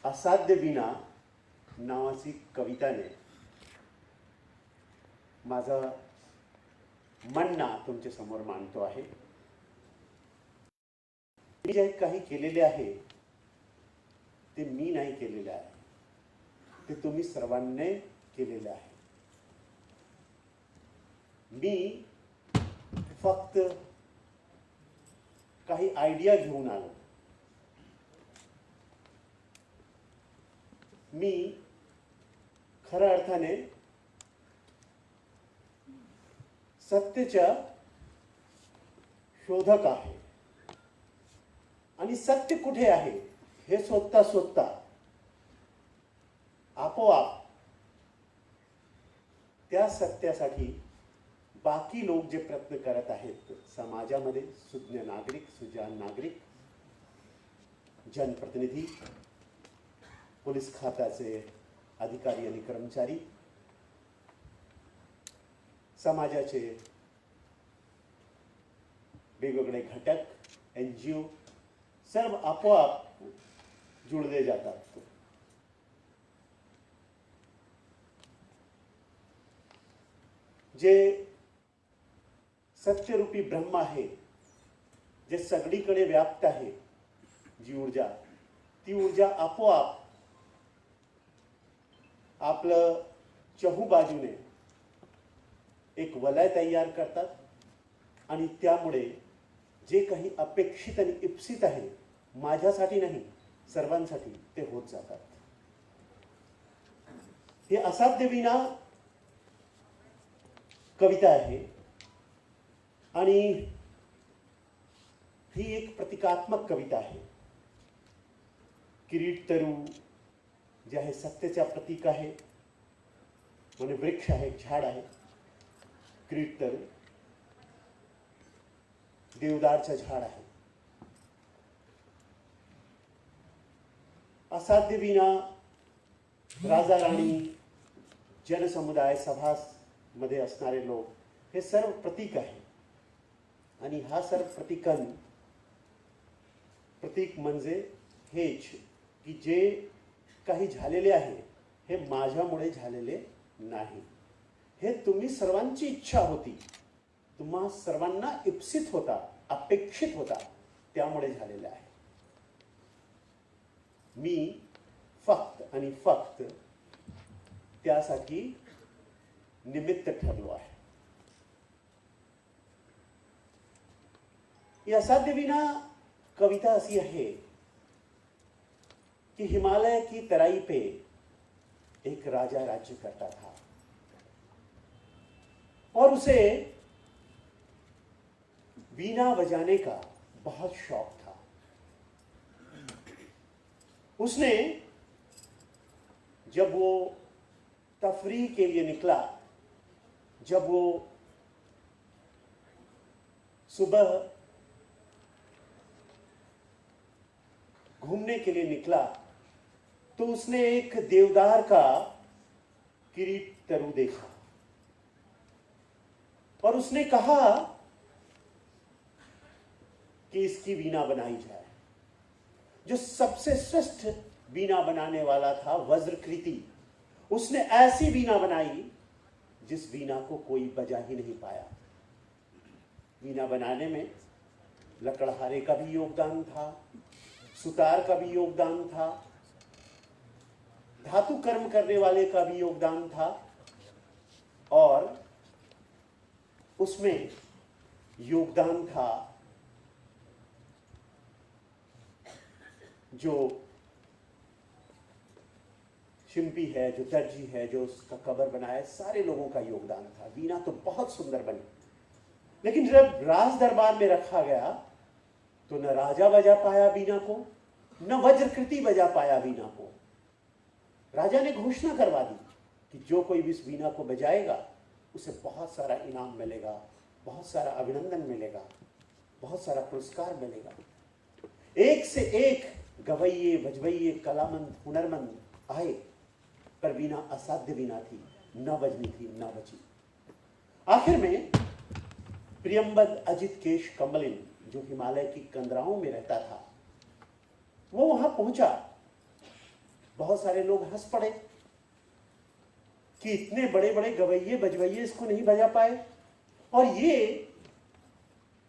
असाध्य वीणा नावाची कविताने माझं म्हणणं तुमच्या समोर मांडतो आहे. मी जे काही केलेले आहे ते मी नाही केलेले आहे, ते तुम्ही सर्वांनी केलेले आहे. मी फक्त काही आयडिया घेऊन आलो. मी खऱ्या अर्थाने सत्याच्या शोधक आहे आणि सत्य कुठे आहे हे शोधता आपोआप त्या सत्यासाठी बाकी लोक जे प्रयत्न करत आहेत समाजामध्ये, सुज्ञ नागरिक, सुजाण नागरिक, जनप्रतिनिधी, पोलीस खात्याचे अधिकारी आणि कर्मचारी, समाजाचे वेगवेगळे घटक, NGO सर्व आपोआप जुळले जातात. जे सत्यरूपी ब्रह्म आहे, जे सगळीकडे व्याप्त आहे, जी ऊर्जा, ती ऊर्जा आपोआप आपलं चहू बाजूने एक वलय तयार करतात आणि त्यामुळे जे काही अपेक्षित आणि इप्सित आहे, माझ्यासाठी नाही सर्वांसाठी, ते होत जातात. हे असाध्य वीणा कविता आहे आणि ही एक प्रतिकात्मक कविता आहे. किरीट तरु जे आहे सत्याचा प्रतीक आहे, म्हणजे वृक्ष आहे, झाड आहे. किरीट तरु देवदारचं झाड आहे. असाध्य वीणा राजा राणी, जनसमुदाय, सभामध्ये असणारे लोक, हे सर्व प्रतीक आहे. आणि हा सर्व प्रतीक म्हणजे हेच की जे काही झालेले आहे हे माझ्यामुळे झालेले नाही. हे तुम्ही सर्वांची इच्छा होती, तुम्हा सर्वांना इप्सित होता, अपेक्षित होता, त्यामुळे झालेले आहे. मी फक्त आणि फक्त त्यासाठी निमित्त ठरलो आहे. ये असाध्य वीणा कविता ऐसी है कि हिमालय की तराई पे एक राजा राज्य करता था और उसे वीणा बजाने का बहुत शौक था. उसने जब वो तफरीह के लिए निकला, जब वो सुबह घूमने के लिए निकला, तो उसने एक देवदार का किरीट तरु देखा और उसने कहा कि इसकी वीणा बनाई जाए. जो सबसे श्रेष्ठ वीणा बनाने वाला था वज्रकृति, उसने ऐसी वीणा बनाई जिस वीणा को कोई बजा ही नहीं पाया. वीणा बनाने में लकड़हारे का भी योगदान था, सुतार का भी योगदान था, धातु कर्म करने वाले का भी योगदान था, और उसमें योगदान था जो शिल्पी है, जो दर्जी है, जो उसका कबर बनाया, सारे लोगों का योगदान था. वीणा तो बहुत सुंदर बनी, लेकिन जब राज दरबार में रखा गया तो न राजा बजा पाया वीणा को, न वज्रकृति बजा पाया वीणा को. राजा ने घोषणा करवा दी कि जो कोई भी इस वीणा को बजाएगा उसे बहुत सारा इनाम मिलेगा, बहुत सारा अभिनंदन मिलेगा, बहुत सारा पुरस्कार मिलेगा. एक से एक गवैये, भजवैये, कलामंद, हुनरमंद आए, पर वीणा असाध्य वीणा थी, न बजनी थी, न बची. आखिर में प्रियंबद अजित केश कमलिन, जो हिमालय की कंदराओं में रहता था, वो वहां पहुंचा बहुत सारे लोग हंस पड़े कि इतने बड़े बड़े गवैये बजवैये इसको नहीं बजा पाए, और ये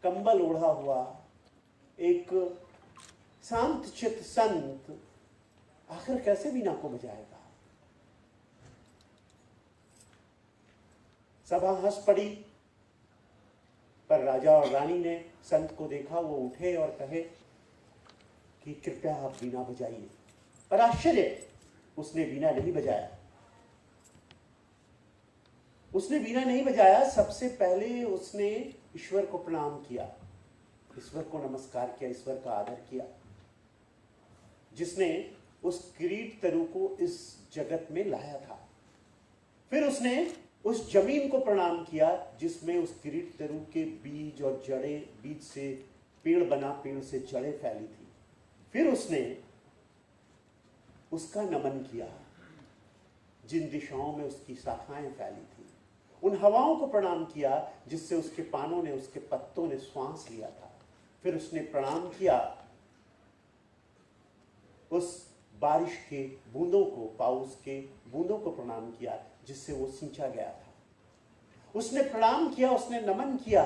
कंबल ओढ़ा हुआ एक शांत चित्त संत आखिर कैसे वीणा को बजाएगा। सभा हंस पड़ी, पर राजा और रानी ने संत को देखा, वो उठे और कहे कि कृपया आप वीणा बजाइए। पर आश्चर्य, उसने वीणा नहीं बजाया। उसने वीणा नहीं बजाया। सबसे पहले उसने ईश्वर को प्रणाम किया, ईश्वर को नमस्कार किया, ईश्वर का आदर किया, जिसने उस किरीट तरु को इस जगत में लाया था। फिर उसने उस जमीन को प्रणाम किया जिसमें उस किरीट तरु के बीज और जड़ें, बीज से पेड़ बना, पेड़ से जड़ें फैली थी। फिर उसने उसका नमन किया जिन दिशाओं में उसकी शाखाएं फैली थी। उन हवाओं को प्रणाम किया जिससे उसके पानों ने, उसके पत्तों ने श्वास लिया था। फिर उसने प्रणाम किया उस बारिश के बूंदों को, पाउस के बूंदों को प्रणाम किया जिससे वो सींचा गया था। उसने प्रणाम किया, उसने नमन किया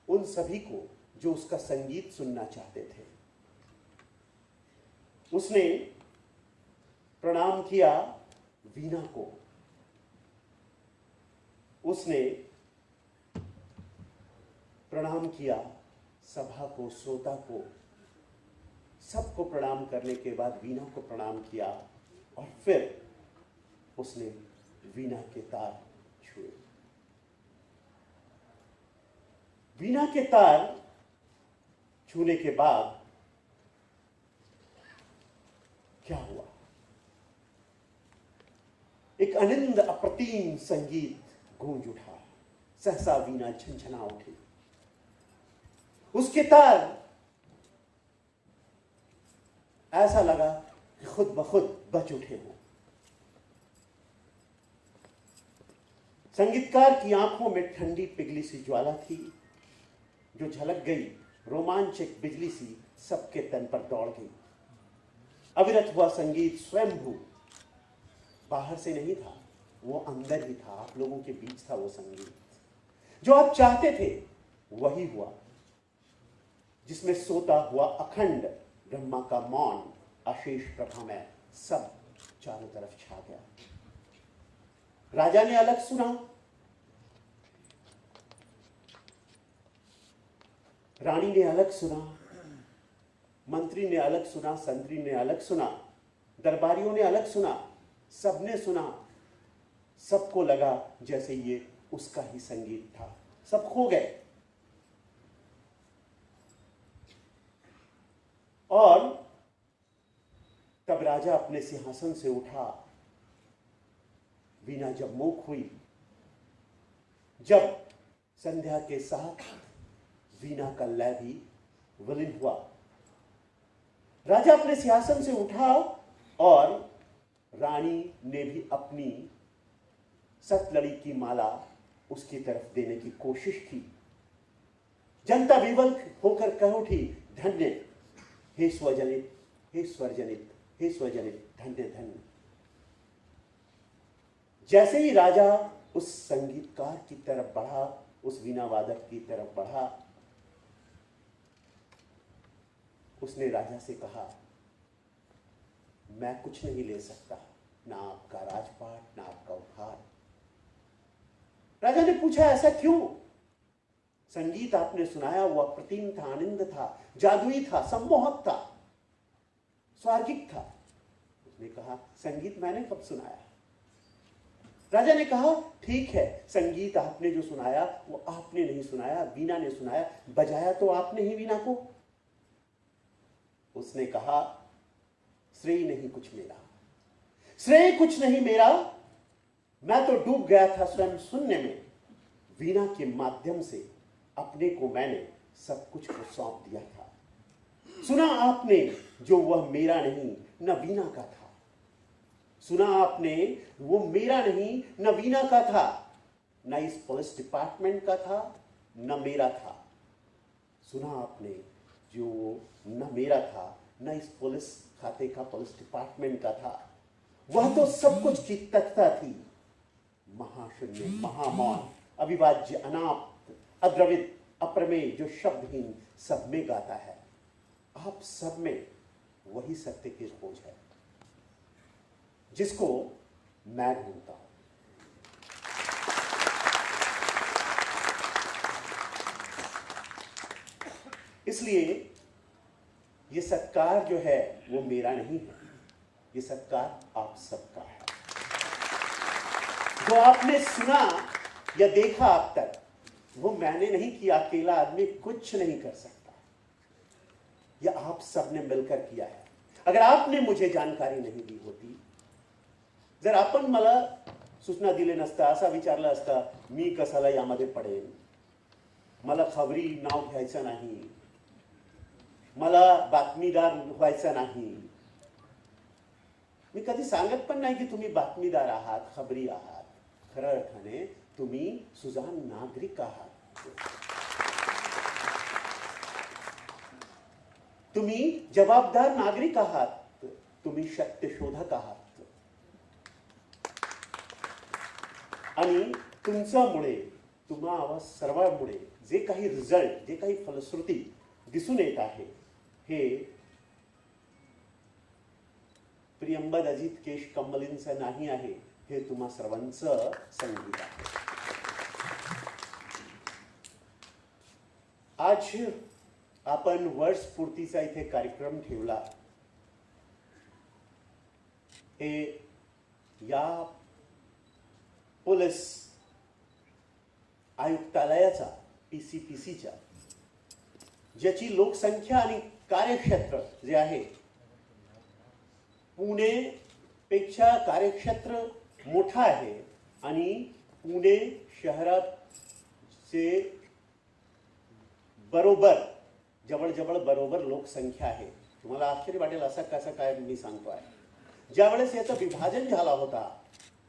उन सभी को जो उसका संगीत सुनना चाहते थे। उसने प्रणाम किया वीणा को, उसने प्रणाम किया सभा को, श्रोता को। सबको प्रणाम करने के बाद वीणा को प्रणाम किया और फिर उसने वीणा के तार छुए। वीणा के तार छूने के बाद क्या हुआ? एक अनिंद अप्रतिम संगीत गूंज उठा। सहसा वीणा झनझना उठी। उसके तार ऐसा लगा कि खुद ब खुद बच उठे हों। संगीतकार की आंखों में ठंडी पिघली सी ज्वाला थी जो झलक गई, रोमांचक बिजली सी सबके तन पर दौड़ गई। अविरत हुआ संगीत स्वयंभू, बाहर से नहीं था, वो अंदर ही था, आप लोगों के बीच था। वो संगीत जो आप चाहते थे वही हुआ, जिसमें सोता हुआ अखंड ब्रह्मा का मौन अशेष प्रभा में सब चारों तरफ छा गया। राजा ने अलग सुना, रानी ने अलग सुना, मंत्री ने अलग सुना, संतरी ने अलग सुना, दरबारियों ने अलग सुना, सबने सुना। सबको लगा जैसे ये उसका ही संगीत था। सब खो गए। और तब राजा अपने सिंहासन से उठा। वीणा जब मूक हुई, जब संध्या के साथ वीणा का लय भी विलीन हुआ, राजा अपने सिंहासन से उठा और रानी ने भी अपनी सतलड़ी की माला उसकी तरफ देने की कोशिश की। जनता विवल होकर कह उठी, धन्य हे स्वजनित, हे स्वरजनित, हे स्वजनित, धन्य धन्य। जैसे ही राजा उस संगीतकार की तरफ बढ़ा, उस वीणा वादक की तरफ बढ़ा, उसने राजा से कहा, मैं कुछ नहीं ले सकता, ना आपका राजपाट, ना आपका उपहार। राजा ने पूछा, ऐसा क्यों? संगीत आपने सुनाया वो अप्रतिम था, आनंद था, जादुई था, सम्मोहक था, स्वर्गिक था। उसने कहा, संगीत मैंने कब सुनाया? राजा ने कहा, ठीक है, संगीत आपने जो सुनाया वो आपने नहीं सुनाया, वीणा ने सुनाया, बजाया तो आपने ही वीणा को। उसने कहा, श्रेय नहीं कुछ मेरा, श्रेय कुछ नहीं मेरा, मैं तो डूब गया था स्वयं शून्य में। वीणा के माध्यम से अपने को मैंने सब कुछ को सौंप दिया था। सुना आपने जो वह मेरा नहीं न वीणा का था। सुना आपने वो मेरा नहीं न वीणा का था, न इस पुलिस डिपार्टमेंट का था, न मेरा था। सुना आपने जो न मेरा था न इस पुलिस खाते का, पुलिस डिपार्टमेंट का था। वह तो सब कुछ की तख्ता थी, महाशून्य, महामौन, अविभाज्य, अनाप्त, अद्रवित, अप्रमेय, जो शब्दहीन सब में गाता है। आप सब में वही सत्य की खोज है जिसको मैं ढूंढता हूं। इसलिए ये सत्कार जो है वो मेरा नहीं है, ये सत्कार आप सबका है। जो आपने सुना या देखा अब तक, वो मैंने नहीं किया, अकेला आदमी कुछ नहीं कर सकता, यह आप सबने मिलकर किया है। अगर आपने मुझे जानकारी नहीं दी होती, जर आपण मला सूचना दिले नसता, असा विचारला असता, मी कशाला यामध्ये पडेन, मला खबरी नाव घ्यायचं नाही, मला बातमीदार व्हायचं नाही, मी कधी सांगत पण नाही की तुम्ही बातमीदार आहात, खबरी आहात। खऱ्या अर्थाने तुम्ही सुजाण नागरिक आहात, तुम्ही जबाबदार नागरिक आहात, तुम्ही सत्यशोधक आहात। आणि तुमच्यामुळे, तुम्हा सर्वांमुळे जे काही रिझल्ट, जे काही फलश्रुती दिसून येत आहे, हे प्रियंबद अजित केश कम्मलींचं नाही आहे, हे तुम्हा सर्वांचं संगीत आहे। आज आपण वर्षपूर्तीचा इथे कार्यक्रम ठेवला, हे या पोलीस आयुक्तालयाचा, पीसीपीसीच्या, ज्याची लोकसंख्या आणि कार्यक्षेत्र जे आहे, पुणे पेक्षा कार्यक्षेत्र मोठा आहे आणि पुणे शहराचे बरोबर, जवळजवळ बरोबर लोकसंख्या आहे। तुम्हाला आश्चर्य वाटेल असं कसं काय मी सांगतो आहे। ज्यावेळेस याचं विभाजन झाला होता,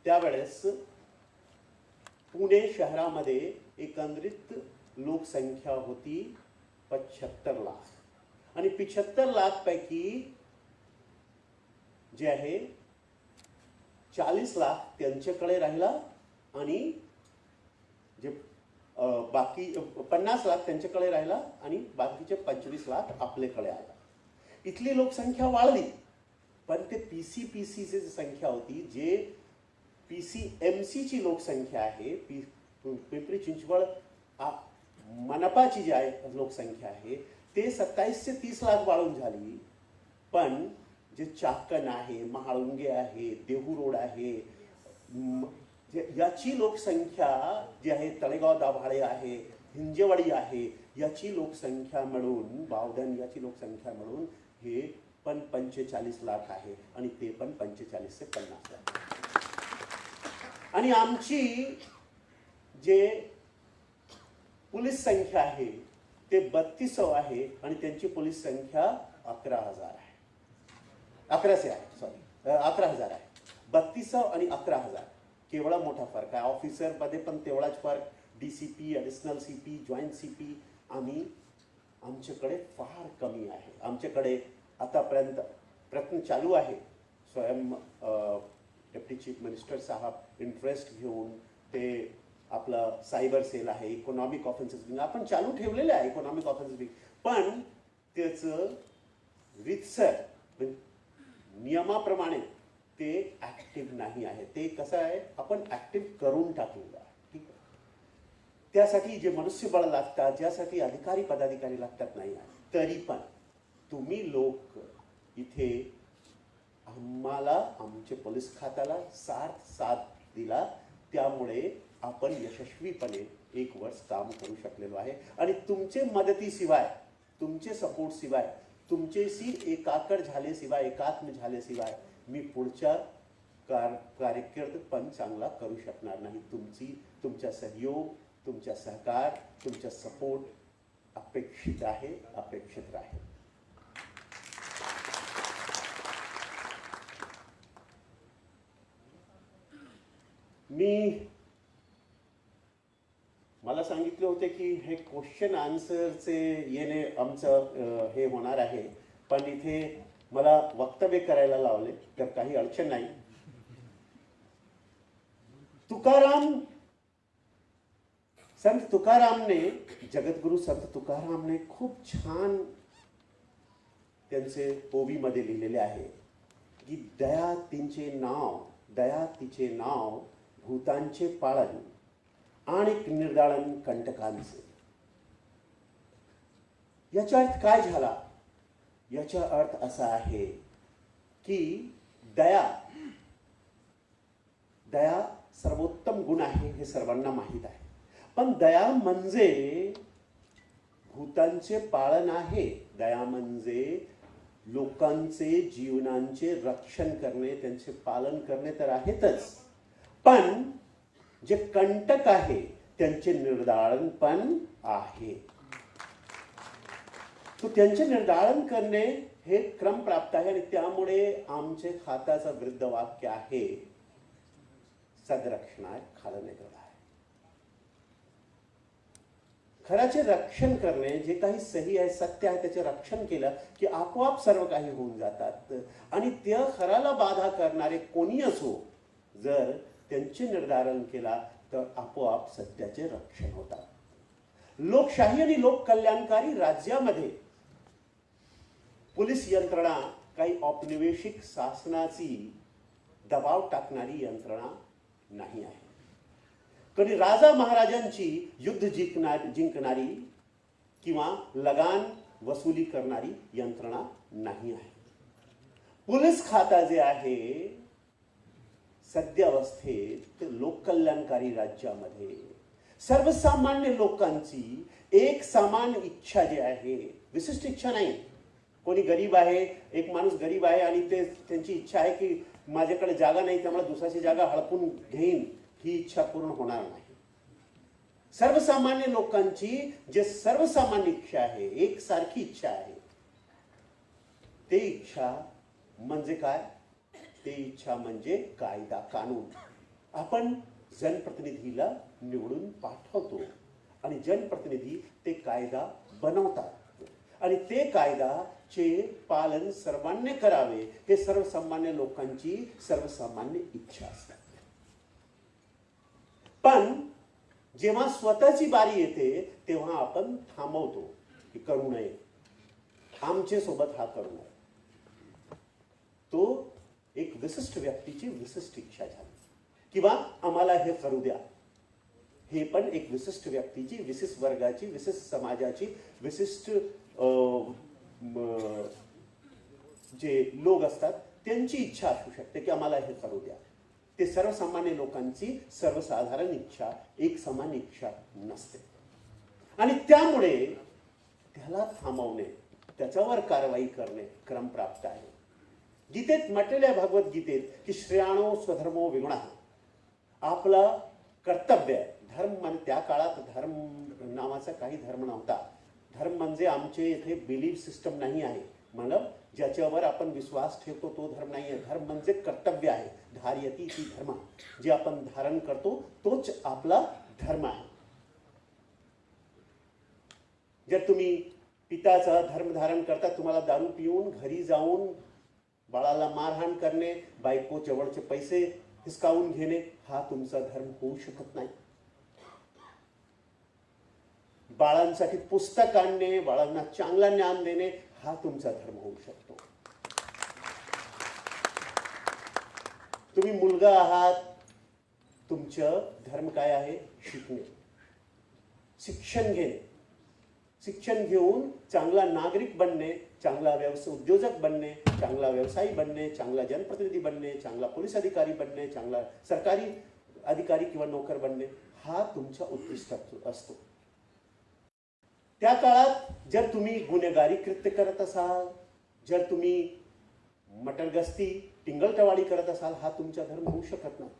त्यावेळेस पुणे शहरामध्ये एकंदरीत लोकसंख्या होती 75 लाख आणि 75 लाख पैकी जे आहे 40 लाख त्यांच्याकडे राहिला आणि जे बाकी 50 लाख त्यांच्याकडे राहिला आणि बाकीचे 25 लाख आपल्याकडे आला। इथली लोकसंख्या वाढली, पण ते पीसीपीसीची संख्या होती, जे पीसीएमसीची लोकसंख्या आहे, पिंपरी चिंचवड मनपाची जी आहे लोकसंख्या आहे, ते 27 ते 30 लाख वाढून झाली। पण जे चाकण आहे, महाळुंगे आहे, देहू रोड आहे, याची लोकसंख्या जी आहे, तळेगाव दाभाडे आहे, हिंजेवाडी आहे, याची लोकसंख्या मिळून, बावधन याची लोकसंख्या मिळून हे पण 45 लाख आहे आणि ते पण 45 ते 50 लाख। आणि आमची जे पोलीस संख्या आहे ते 3200 आहे आणि त्यांची पोलीस संख्या 11,000 आहे, 1100 आहे, सॉरी 11,000 आहे। 3200 आणि 11,000 केवढा मोठा फरक आहे। ऑफिसर मध्ये पण तेवढाच फरक, DCP, additional CP, joint CP आम्ही, आमच्याकडे फार कमी आहे। आमच्याकडे आतापर्यंत प्रयत्न चालू आहे, स्वयं डेप्टी चीफ मिनिस्टर साहेब इंटरेस्ट घेऊन ते आपलं सायबर सेल आहे, इकॉनॉमिक ऑफेन्सेस विंग आपण चालू ठेवलेले आहे, इकॉनॉमिक ऑफेन्सेस विंग, पण त्याचं रितसर नियमाप्रमाणे ते ऍक्टिव्ह नाही आहे। ते कसं आहे, आपण ऍक्टिव्ह करून टाकलेलं आहे, ठीक आहे। त्यासाठी जे मनुष्यबळ लागतात, ज्यासाठी अधिकारी पदाधिकारी लागतात नाही आहे, तरी पण तुम्ही लोक इथे आम्हाला, आमचे पोलीस खात्याला साथ दिला, त्यामुळे आपण यशस्वीपणे 1 वर्ष काम करू शकलेलो आहे। आणि तुमचे मदतीशिवाय, तुमचे सपोर्ट शिवाय, तुमचेशी एकाकार झाल्याशिवाय, एकात्म झाल्याशिवाय मी पुढच्या कार्यक्रम पण चांगला करू शकणार नाही। तुमचा सहयोग, तुमचा सहकार, तुमचा सपोर्ट अपेक्षित आहे, अपेक्षित राहील। मला सांगितले होते की हे क्वेश्चन आन्सरचे येणे आमचं हे होणार आहे, पण इथे मला वक्तव्य करायला लावले तर काही अडचण नाही. संत तुकारामने, जगद्गुरु संत तुकारामने खूप छान त्यांचे ओवीमध्ये लिहिलेले आहे की दया तिचे नाव भूतांचे पाळन आणि निर्दाळन कंटकांचे. याचा अर्थ काय झाला? याचा अर्थ असा आहे की दया सर्वोत्तम गुण आहे हे सर्वांना माहीत आहे. पण दया म्हणजे भूतांचे पालन आहे. दया म्हणजे लोकांचे जीवनांचे रक्षण करणे, त्यांचे पालन करणे तर आहेतच, पण जे कंटक आहे त्यांचे निर्दाळन पण आहे. तो त्यांचे निर्दाळन करणे हे क्रम प्राप्त आहे. आणि त्यामुळे आमचे खाताचं वृद्ध वाक्य आहे, सदरक्षणाय खालने आहे. खराचे रक्षण करणे, जे काही सही आहे, सत्य आहे, त्याचे रक्षण केलं की आपोआप सर्व काही होऊन जातात. आणि त्या खराला बाधा करणारे कोणी असो, जर त्यांचे निर्धारण केला तर आपोआप सत्याचे रक्षण होतात. लोकशाही आणि लोककल्याणकारी राज्यामध्ये पोलीस यंत्रणा काही औपनिवेशिक शासनाची दबाव टाकणारी यंत्रणा नाही आहे. कधी राजा महाराजांची युद्ध जिंकणारी किंवा लगान वसुली करणारी यंत्रणा नाही आहे. पोलीस खाता जे आहे सद्यावस्थेत लोककल्याणकारी राज्यामध्ये सर्वसामान्य लोकांची एक समान इच्छा जी आहे, विशिष्ट इच्छा नाही. कोणी गरीब आहे, एक माणूस गरीब आहे आणि त्यांची इच्छा आहे की माझ्याकडे जागा नाही त्यामुळे दुसऱ्याची जागा हडपून घेईन, ही इच्छा पूर्ण होणार नाही. सर्वसामान्य लोकांची जे सर्वसामान्य इच्छा आहे, एक सारखी इच्छा आहे, ते इच्छा म्हणजे काय? ते इच्छा म्हणजे कायदा कानून. आपण जनप्रतिनिधीला निवडून पाठवतो आणि जनप्रतिनिधी ते कायदा बनवतात आणि ते कायदाचे पालन सर्वांनी करावे हे सर्वसामान्य लोकांची सर्वसामान्य इच्छा असते. पण जेव्हा स्वतःची बारी येते तेव्हा आपण थांबवतो की करू नये, आमचे सोबत हा करू नये. तो एक विशिष्ट व्यक्तीची विशिष्ट इच्छा झाली किंवा आम्हाला हे करू द्या, हे पण एक विशिष्ट व्यक्तीची, विशिष्ट वर्गाची, विशिष्ट समाजाची, विशिष्ट जे लोक असतात त्यांची इच्छा असू शकते की आम्हाला हे करू द्या. ते सर्वसामान्य लोकांची सर्वसाधारण इच्छा, एक समान इच्छा नसते. आणि त्यामुळे त्याला थांबवणे, त्याच्यावर कारवाई करणे क्रम प्राप्त आहे. गीतेत म्हटलेले आहे, भगवद्गीतेत, की श्रेयाणो स्वधर्मो विगुणः. आपलं कर्तव्य धर्म म्हणजे त्या काळात धर्म नावाचा काही धर्म नव्हता. धर्म म्हणजे आमचे इथे बिलीफ सिस्टम नाही आहे, मतलब ज्याच्यावर आपण विश्वास ठेवतो तो धर्म नाही आहे. धर्म म्हणजे कर्तव्य आहे. धार्यती ती धर्म, जे आपण धारण करतो तोच आपला धर्म आहे. जर तुम्ही पिताचा धर्म धारण करता, तुम्हाला दारू पिऊन घरी जाऊन बाळाला मारहाण करणे, बायको जवळचे पैसे हिसकावून घेणे, हा तुमचा धर्म होऊ शकत नाही. बाळांसाठी पुस्तक आणणे, बाळांना चांगला ज्ञान देणे, हा तुमचा धर्म होऊ शकतो. तुम्ही मुलगा आहात, तुमचं धर्म काय आहे? शिकणे, शिक्षण घेणे. शिक्षण घेऊन चांगला नागरिक बनणे, चांगला उद्योजक बनणे, चांगला व्यवसायी बनणे, चांगला जनप्रतिनिधी बनणे, चांगला पोलीस अधिकारी बनणे, चांगला सरकारी अधिकारी किंवा नोकर बनणे, हा तुमचा उद्दिष्ट असतो. त्या काळात जर तुम्ही गुन्हेगारी कृत्य करत असाल, जर तुम्ही मटरगस्ती टिंगलटवाळी करत असाल, हा तुमचा धर्म होऊ शकत नाही.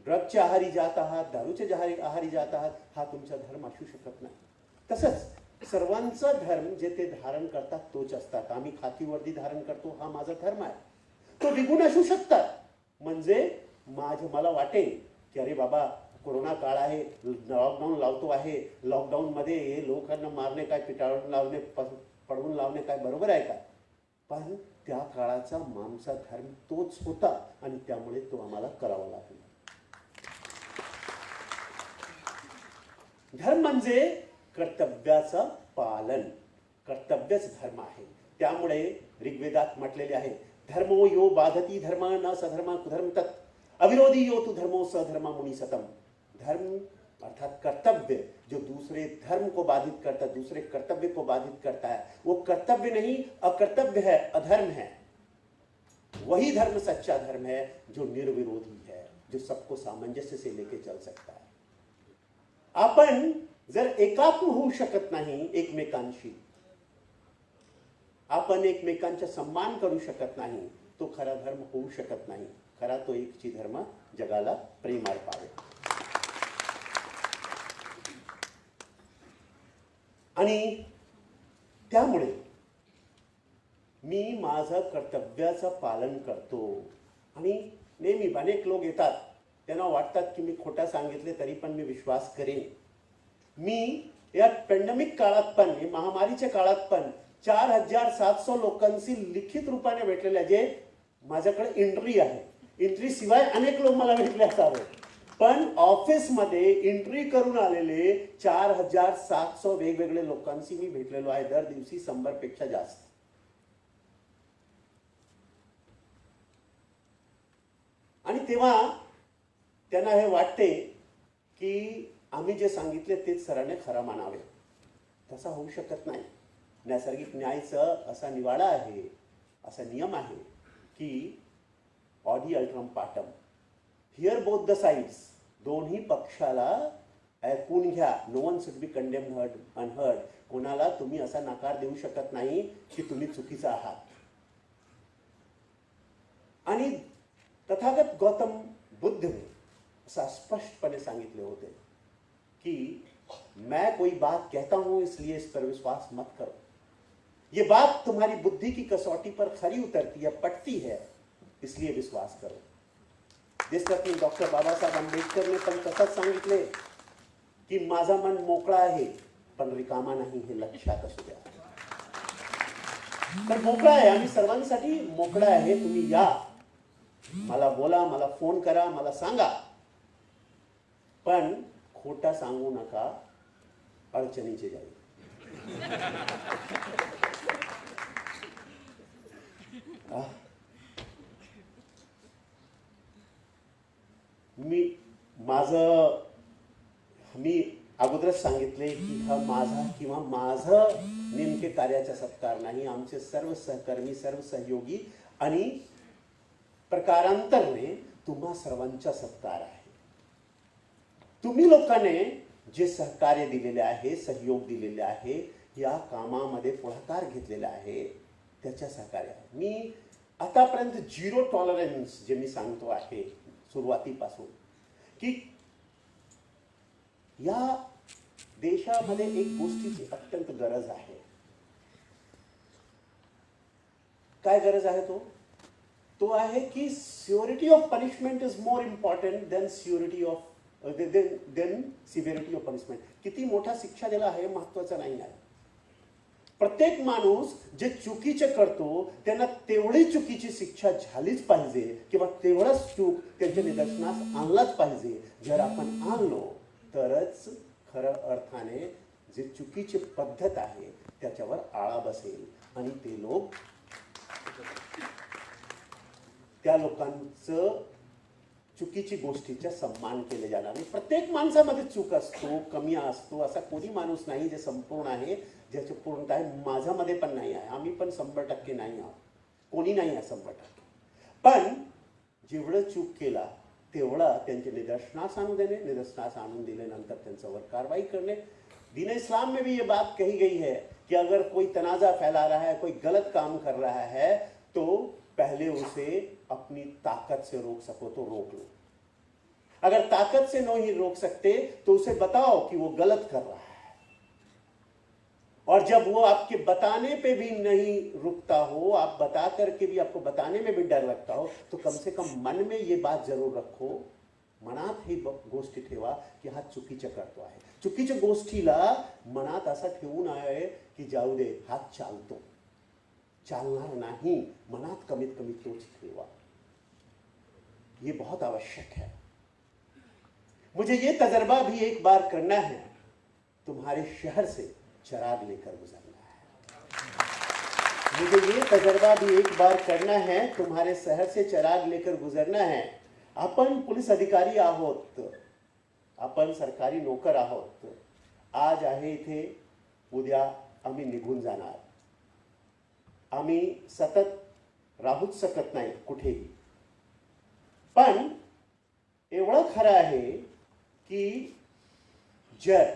ड्रगच्या आहारी जात आहात, दारूच्या आहारी जात आहात, हा तुमचा धर्म असू शकत नाही. तसंच सर्वांचा धर्म जे ते धारण करतात तोच असतात. आम्ही खाकी वर्दी धारण करतो, हा माझा धर्म आहे. तो विगुण असू शकतात. म्हणजे मला वाटेल की अरे बाबा कोरोना काळ आहे, लॉकडाऊन लावतो आहे, लॉकडाऊन मध्ये लोकांना मारणे काय, पिटाळून लावणे पळवून लावणे काय बरोबर आहे का? पण त्या काळाचा आमचा धर्म तोच होता आणि त्यामुळे तो आम्हाला करावा लागला. धर्म म्हणजे कर्तव्याचं पालन, कर्तव्यच धर्म आहे. त्यामुळे ऋग्वेदात म्हटलेले आहे, धर्मो यो बाधती धर्म न सधर्म कुधर्म तत् अविरोधी यो तु धर्मो सधर्म मुनि सतम. धर्म अर्थात कर्तव्य जो दूसरे धर्म को बाधित करता है, दूसरे कर्तव्य को बाधित करता है, वो कर्तव्य नहीं अकर्तव्य है, अधर्म है. वही धर्म सच्चा धर्म है जो निर्विरोधी है, जो सबको सामंजस्य से लेके चल सकता है. आपण जर एकात्म होऊ शकत नाही एकमेकांशी, आपण एकमेकांचा सन्मान करू शकत नाही, तो खरा धर्म होऊ शकत नाही. खरा तो एकची धर्म जगाला प्रेमाळ पावेल. आणि त्यामुळे मी माझं कर्तव्याचं पालन करतो. आणि नेहमी अनेक लोक येतात, त्यांना वाटतात की मी खोटा सांगितले तरी पण मी विश्वास करेन. मी या पॅन्डेमिक काळात पण, महामारीच्या काळात पण 4700 लोकांशी लिखित रूपाने भेटलेले आहे, जे माझ्याकडे एंट्री आहे. एंट्री शिवाय अनेक लोक मला भेटले असावे, पण ऑफिसमध्ये एंट्री करून आलेले 4700 वेगवेगळे लोकांशी मी भेटलेलो आहे. दर दिवशी 100 पेक्षा जास्त. आणि तेव्हा त्यांना हे वाटते की आम्ही जे सांगितले तेच सरांनी खरं मानावे. तसा होऊ शकत नाही. नैसर्गिक न्यायचा असा निवाडा आहे, असा नियम आहे की ऑडी अल्ट्रम पाटम, हिअर बोथ द साइड्स. दोन्ही पक्षाला ऐकून घ्या. No one should be condemned unheard. कोणाला तुम्ही असा नकार देऊ शकत नाही की तुम्ही चुकीचा आहात. आणि तथागत गौतम बुद्ध ने ऐसा स्पष्टपणे सांगितले होते कि मैं कोई बात कहता हूं इसलिए इस पर विश्वास मत करो. ये बात तुम्हारी बुद्धि की कसौटी पर खरी उतरती है, पटती है, इसलिए विश्वास करो. देशरत्न डॉक्टर बाबासाहेब आंबेडकर ने पण तसंच सांगितले की माझा मन मोकळा आहे पण रिकामा नाही, हे लक्षात असू द्या. तर मोकळा आहे, आम्ही सर्वांसाठी मोकळा आहे. तुम्ही या, मला बोला, मला फोन करा, मला सांगा, पण खोटा सांगू नका, अडचणीचे जाईल. मी अगोदरच सांगितले की हा माझा किंवा माझं नेमके कार्याचा सत्कार नाही. आमचे सर्व सहकर्मी, सर्व सहयोगी आणि प्रकारांतरने तुम्हा सर्वांचा सत्कार आहे. तुम्ही लोकांनी जे सहकार्य दिलेले आहे, सहयोग दिलेले आहे, या कामामध्ये पुढाकार घेतलेला आहे, त्याच्या सहकार्य आहे. मी आतापर्यंत 0 टॉलरन्स जे मी सांगतो आहे सुरुवातीपासून, की या देशामध्ये एक गोष्टीची अत्यंत गरज आहे. काय गरज आहे? तो आहे की severity of punishment is more important than severity of severity of punishment. किती मोठा शिक्षा दिला हे महत्वाचं नाही आहे. प्रत्येक माणूस जे चुकीचे करतो त्यांना तेवढी चुकीची शिक्षा झालीच पाहिजे किंवा तेवढंच चूक त्यांच्या निदर्शनास आणलाच पाहिजे. जर आपण आणलो तरच खरं अर्थाने जे चुकीची पद्धत आहे त्याच्यावर आळा बसेल आणि ते लोक, त्या लोकांचं चुकीची गोष्टीचा सन्मान केले जाणार नाही. प्रत्येक माणसामध्ये चूक असतो, कमी असतो. असा कोणी माणूस नाही जे संपूर्ण आहे, ज्याची पूर्णता आहे. माझ्यामध्ये पण नाही आहे. आम्ही पण 100% नाही आहोत. कोणी नाही आहे 100%. पण जेवढं चूक केला तेवढा त्यांचे निदर्शनास आणून देणे, निदर्शनास आणून दिल्यानंतर त्यांच्यावर कारवाई करणे. दीन इस्लाम में भी ये बात कही गई है कि अगर कोई तनाजा फैला रहा है, कोई गलत काम कर रहा है, तो पहले उसे अपनी ताकत से रोक सको तो रोक लो. अगर ताकत से नहीं रोक सकते तो उसे बताओ कि वो गलत कर रहा है. और जब वो आपके बताने पे भी नहीं रुकता हो, आप बता करके भी आपको बताने में भी डर लगता हो, तो कम से कम मन में ये बात जरूर रखो, मनात ही गोष्टी ठेवा की हा चुकीचं करतो आहे. चुकीच्या गोष्टीला मनात असं ठेवू नये की जाऊ दे, हा चालतो, चालणार नहीं. मनात कमीत कमी तोच ठेवा. ये बहुत आवश्यक है. मुझे ये तजर्बा भी एक बार करना है. तुम्हारे शहर से चिराग लेकर गुजरना है. मुझे ये तजर्बा भी एक बार करना है. तुम्हारे शहर से चिराग लेकर गुजरना है. आपण पोलीस अधिकारी आहोत, आपण सरकारी नोकर आहोत. आज आहे इथे, उद्या आम्ही निघून जाणार. आम्ही सतत राहूच शकत नाही कुठेही. पण एवढं खरं आहे की जर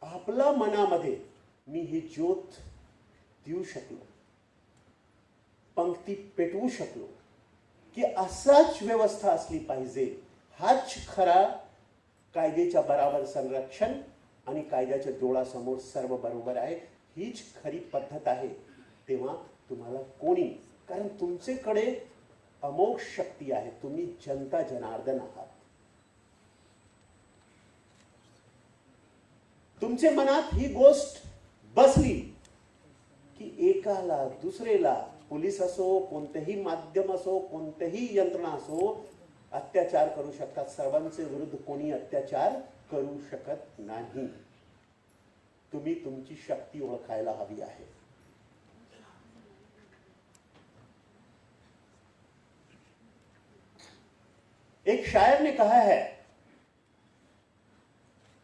आपल्या मनामध्ये मी ही ज्योत देऊ शकलो, पंक्ती पेटवू शकलो की असाच व्यवस्था असली पाहिजे, हाच खरा कायद्याच्या बरोबर संरक्षण आणि कायद्याच्या डोळ्यासमोर सर्व बरोबर आहे, हीच खरी पद्धत आहे, तेव्हा तुम्हाला कोणी, कारण तुमच्याकडे अमोघ शक्ती आहे. तुम्ही जनता जनार्दन आहात. तुमच्या मनात ही गोष्ट बसली की एकाला दुसरेला, पोलीस असो, कोणतेही माध्यम असो, कोणतेही यंत्रणा असो, अत्याचार करू शकतात. सर्वांचे विरुद्ध कोणी अत्याचार करू शकत नाही. तुम्ही तुमची शक्ती ओळखायला हवी आहे. एक शायर ने कहा है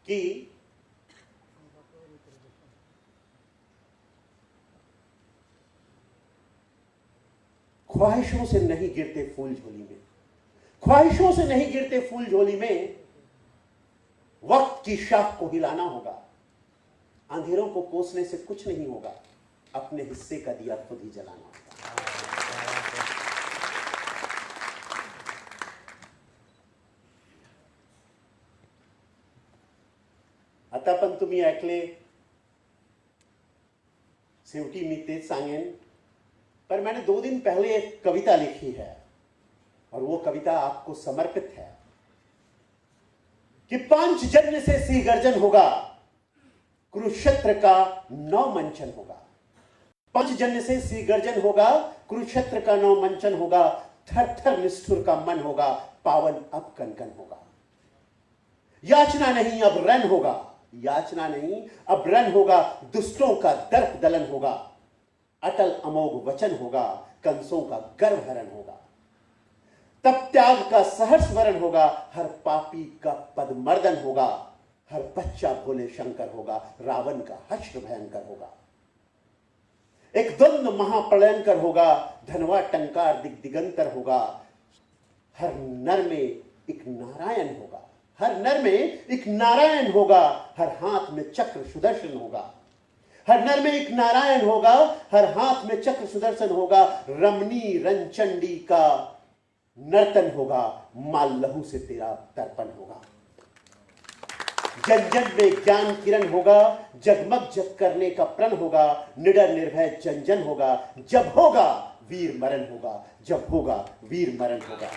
कि ख्वाहिशों से नहीं गिरते फूल झोली में, ख्वाहिशों से नहीं गिरते फूल झोली में, वक्त की शाख को हिलाना होगा. अंधेरों को कोसने से कुछ नहीं होगा, अपने हिस्से का दिया खुद ही जलाना होगा. आता पण तुम्ही ऐकले, शेवटी मी तेच सांगेन, पर मैंने 2 दिन पहले एक कविता लिखी है और वो कविता आपको समर्पित है कि पांचजन्य से सिंह गर्जन होगा, कुरुक्षेत्र का नौ मंचन होगा. पांचजन्य से सिंह गर्जन होगा, कुरुक्षेत्र का नौ मंचन होगा, थर थर निष्ठुर का मन होगा, पावन अब कनकन होगा. याचना नहीं अब रन होगा, याचना नहीं अब रन होगा, दुष्टों का दर्प दलन होगा, अटल अमोघ वचन होगा, कंसों का गर्व हरण होगा. तब त्याग का सहर्ष वरण होगा, हर पापी का पदमर्दन होगा, हर बच्चा भोले शंकर होगा, रावण का हश्र भयंकर होगा. एक द्वंद्व महाप्रलयंकर होगा, धनवा टंकार दिगंतर होगा. हर नर में एक नारायण होगा, हर नर में एक नारायण होगा, हर हाथ में चक्र सुदर्शन होगा. हर नर में एक नारायण होगा, हर हाथ में चक्र सुदर्शन होगा. रमणी रंचंडी का नर्तन होगा, माल लहू से तेरा तर्पण होगा. जन जन में ज्ञान किरण होगा, जगमग जग करने का प्रण होगा. निडर निर्भय जन जन होगा, जब होगा वीर मरण होगा, जब होगा वीर मरण होगा.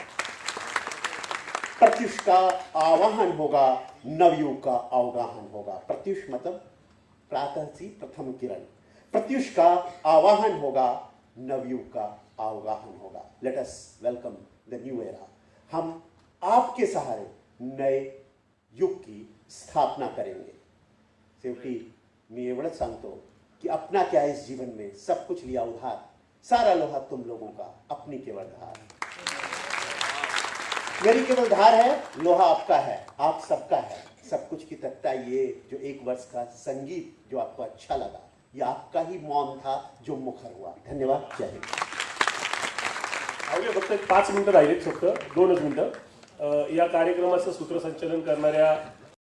प्रत्युष का आवाहन होगा, नवयुग का अवगाहन होगा. प्रत्युष मतलब प्रातः सी प्रथम किरण. प्रत्युष का आवाहन होगा, नवयुग का अवगाहन होगा. Let us welcome the new era. हम आपके सहारे नए युग की स्थापना करेंगे. शेवटी मी एवढंच सांगतो की अपना क्या इस जीवन में, सब कुछ लिया उधार, सारा लोहा तुम लोगों का, अपनी केवल धार. मेरी केवल धार है, लोहा आपका है, आप सबका है. सब कुछ की तत्ता ये जो 1 वर्ष का संगीत जो आपको अच्छा लगा, ये आपका ही मौन था जो मुखर हुआ. धन्यवाद. जय हिंद. अवघे फक्त 5 मिनिटं राहिलेत, फक्त 2च मिनिटं. या कार्यक्रमाचं सूत्रसंचालन करणाऱ्या